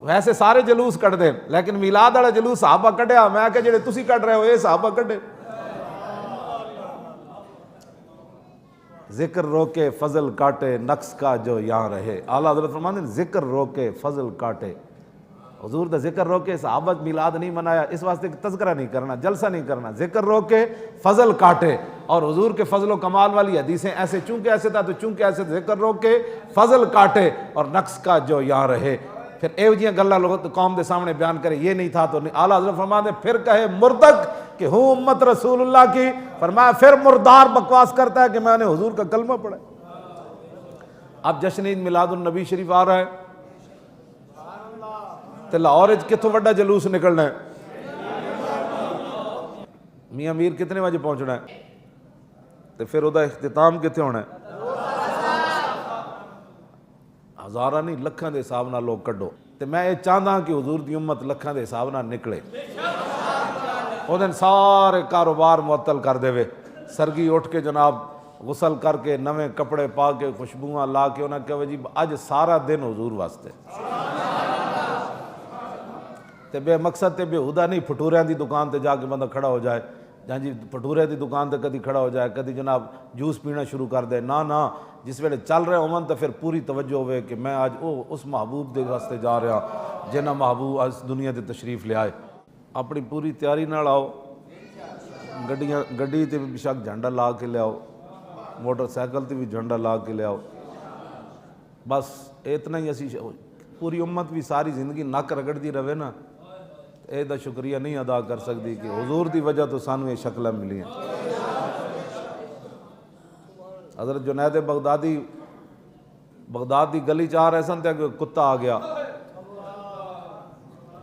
ویسے سارے جلوس کٹ دے لیکن میلاد والا جلوس صحابہ کڈیا، میں کہ جڑے تسی کٹ رہے ہو یہ صحابہ کڈے۔ ذکر روکے فضل کاٹے نقص کا جو یہاں رہے، اعلیٰ حضرت فرماتے ہیں ذکر روکے فضل کاٹے۔ حضور دا ذکر روکے، صحابہ میلاد نہیں منایا اس واسطے کہ تذکرہ نہیں کرنا، جلسہ نہیں کرنا، ذکر روکے فضل کاٹے۔ اور حضور کے فضل و کمال والی حدیثیں ایسے چونکہ ایسے تھا تو چونکہ ایسے ذکر روکے فضل کاٹے اور نقص کا جو یہاں رہے۔ پھر ایو جیاں گلاں لوگ قوم دے سامنے بیان کرے یہ نہیں تھا تو نہیں۔ اعلیٰ حضرت فرماتے ہیں پھر کہے مردک کہ ہوں امت رسول اللہ کی، فرمایا پھر مردار بکواس کرتا ہے کہ میں نے حضور کا کلمہ پڑھا۔ اب جشن عید میلاد النبی شریف آ رہا ہے تے لاہور وچ کتھوں وڈا جلوس نکلنا ہے؟ میاں میر کتنے بجے پہنچنا ہے تے پھر وہ اختتام کتنے ہونا ہے؟ ہزاراں نہیں لکھاں دے حساب نال لوگ کڈو تے میں یہ چاہتا کہ حضور دی امت لکھاں دے حساب نال نکلے۔ وہ دن سارے کاروبار معطل کر دے وے، سرگی اٹھ کے جناب غسل کر کے نویں کپڑے پا کے خوشبوواں لا کے انہاں کہا جی اج سارا دن حضور واسطے تے بے مقصد تے بے ہدا نہیں پھٹوریاں دی دکان تے جا کے بندہ کھڑا ہو جائے، جہاں جی پھٹورے دی دکان تے کدی کھڑا ہو جائے، کدی جناب جوس پینا شروع کر دے۔ نہ جس ویلے چل رہے ہون تو پھر پوری توجہ ہوئے کہ میں آج اس محبوب دے واسطے جا رہا جنہ محبوب اس دنیا تے تشریف لے آئے۔ اپنی پوری تیاری نال آؤ، گڈی تے بھی شک جھنڈا لا کے لے آؤ، موٹر سائیکل تے بھی جھنڈا لا کے لے آؤ۔ بس اتنا ہی اسی پوری امت بھی ساری زندگی نک رگڑ دی رہے نا، اے دا شکریہ نہیں ادا کر سکتی کہ حضور دی وجہ تو سانو یہ شکلیں ملی ہیں۔ حضرت جنید بغداد دی گلی چاہ رہے سن تے کتا آ گیا،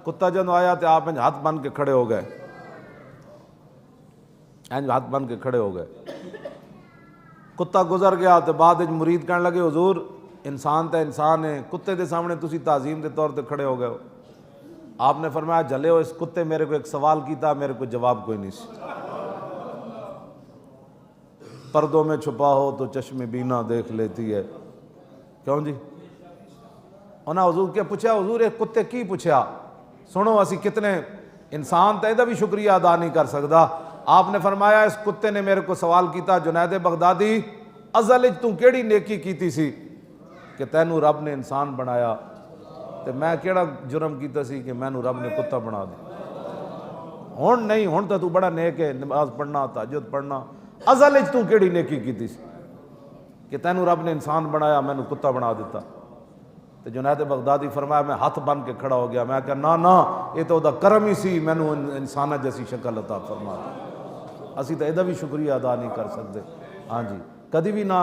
کتا جب آیا تو آپ ہاتھ بن کے کھڑے ہو گئے، ہاتھ بن کے کھڑے ہو گئے۔ کتا گزر گیا تو بعد مرید کہنے لگے حضور انسان تے انسان ہے، کتے دے سامنے تسی تعظیم دے طور تے کھڑے ہو گئے ہو۔ آپ نے فرمایا جلے ہو اس کتے میرے کو ایک سوال کیتا، میرے کو جواب کوئی نہیں سی۔ پردوں میں چھپا ہو تو چشم بینا دیکھ لیتی ہے، کیوں جی؟ انہاں حضور کیا پوچھا، حضور ایک کتے کی پوچھا، سنو اسی کتنے انسان تے دا بھی شکریہ ادا نہیں کر سکتا۔ آپ نے فرمایا اس کتے نے میرے کو سوال کیتا جنید بغدادی ازل تو کیڑی نیکی کیتی سی کہ تینوں رب نے انسان بنایا تے میں کیڑا جرم کیتا سی کہ مینوں رب نے کتا بنا دیا؟ ہن نہیں، ہن تو بڑا نیک ہے، نماز پڑھنا تہجد پڑھنا، ازل تو کیڑی نیکی کیتی سی کہ تینوں رب نے انسان بنایا مینوں کتا بنا دیتا؟ تو جنید بغدادی فرمایا میں ہاتھ بن کے کھڑا ہو گیا، میں کہا نا یہ تو دا کرم ہی سی مینوں انسانہ جیسی شکل عطا فرما دی۔ اسی تو یہ بھی شکریہ ادا نہیں کر سکتے۔ ہاں جی کدی بھی نہ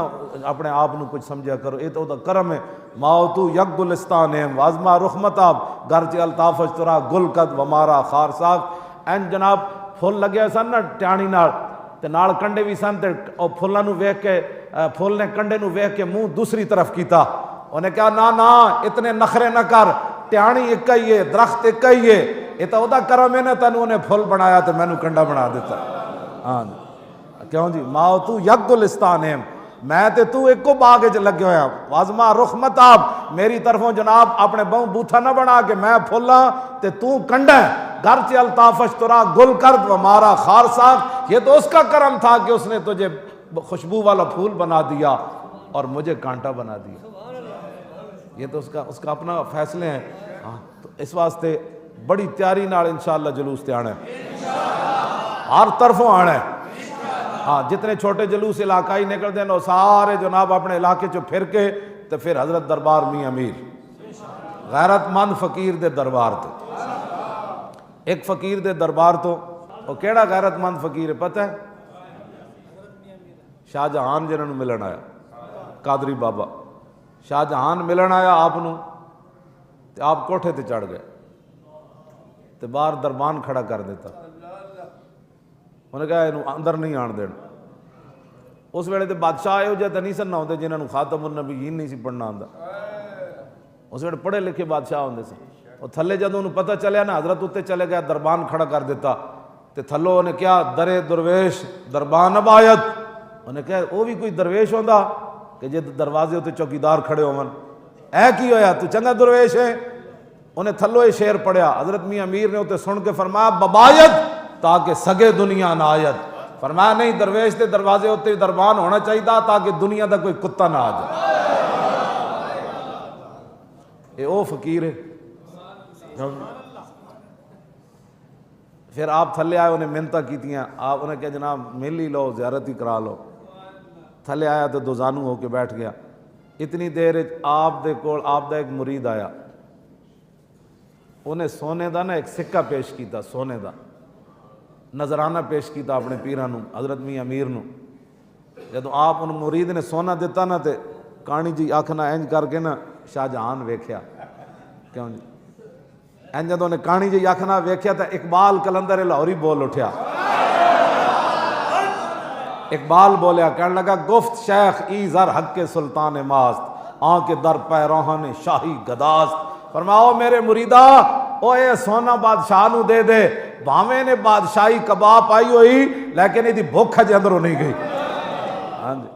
اپنے آپ نو کچھ سمجھا کرو، یہ تو دا کرم ہے۔ ماؤتو یک گلستان ہے وازما رخمتاب گرچہ الطافش ترا گل قد ومارا خار ساخ۔ این جناب پھول لگے سن نا ٹیانی نال تے نال کنڈے بھی سن تے او پھولاں نو ویکھ کے پھول نے کنڈے نو ویکھ کے منہ دوسری طرف کیتا، انہیں کہا نا اتنے نخرے نہ کر، ٹیانی ایک ہی ہے، درخت ایک ہی ہے، یہ تو دا کرم ہے نا تینوں نے پھول بنایا تے مینوں کنڈا بنا دیتا۔ ہاں کیوں جی ماؤ تو یک گلستان ہے، میں تے تو ایک کو باغ وچ لگے ہویا، وازما رخ متاب میری طرفوں جناب اپنے بہوں بوتھا نہ بنا کہ میں پھولاں تے تو کنڈا ہے، گرچہ الطافش ترا گل کرد و مارا خار ساخ۔ یہ تو اس کا کرم تھا کہ اس نے تجھے خوشبو والا پھول بنا دیا اور مجھے کانٹا بنا دیا۔ یہ تو اس کا اپنا فیصلے ہیں۔ ہاں تو اس واسطے بڑی تیاری نال انشاءاللہ جلوس تے آنا ہے، ہر طرفوں آنا ہے۔ ہاں جتنے چھوٹے جلوس علاقائی نکل دیں سارے جناب اپنے علاقے چو پھر کے تو پھر حضرت دربار میاں امیر غیرت مند فقیر دے دربار تے۔ ایک فقیر دے دربار تو وہ کیڑا غیرت مند فقیر ہے پتہ ہے؟ شاہ جہان جنہوں نے ملن آیا، قادری بابا شاہ جہان ملن آیا آپ نو تے آپ کوٹھے تے چڑھ گئے تے باہر دربان کھڑا کر دیتا، انہیں کہا انہوں اندر نہیں آن دینا۔ اس ویلے تے بادشاہ ہو جاتا نہیں سن نہ ہوتے جنہوں خاتم النبیین نہیں سی پڑھنا آندا، اس ویلے پڑھے لکھے بادشاہ ہوندے سن۔ اور تھلے جدوں انہوں پتہ چلیا نا حضرت اتے چلے گیا دربان کھڑا کر دیتا تے تھلو انہیں کیا درے درویش دربان ابایت، انہیں کہا وہ بھی کوئی درویش ہوندا کہ جے دروازے ہوتے چوکیدار کھڑے ہون، اے کی ہویا تو چنگا درویش ہے؟ انہیں تھلو یہ شعر پڑھیا، حضرت میاں امیر نے اسے سن کے فرمایا ببایت تاکہ سگے دنیا نہ آیت، فرمایا نہیں درویش دے دروازے ہوتے دربان ہونا چاہیے تاکہ دنیا دا کوئی کتا نہ آ جائے۔ یہ او فقیر ہے۔ پھر آپ تھلے آئے، انہیں منتیں کیتیاں، آپ انہیں کہا جناب مل ہی لو، زیارت ہی کرا لو۔ تھلے آیا تو دو زانو ہو کے بیٹھ گیا۔ اتنی دیر آپ دے کول آپ دا ایک مرید آیا، انہیں سونے دا نا ایک سکہ پیش کیتا، سونے دا نظرانہ پیش کیتا اپنے پیرانو حضرت میاں امیر نو۔ جدو آپ ان مرید نے سونا دیتا نا تے کانی جی آکھنا اینج کر کے نا شاہ جہان ویکھیا، کیوں جی این جدو نے کانی جی آکھنا ویکھیا تا اقبال کلندر لاہوری بول اٹھیا۔ اقبال بولیا، کہنے لگا گفت شیخ ای زر حق کے سلطان ماست، آن کے در پیراہن شاہی گداست۔ فرماؤ میرے مریدہ او اے سونا بادشاہ نو دے دے، بھاویں نے بادشاہی کباب پائی ہوئی لیکن یہ دی بھوک ہجے اندروں نہیں گئی۔ ہاں جی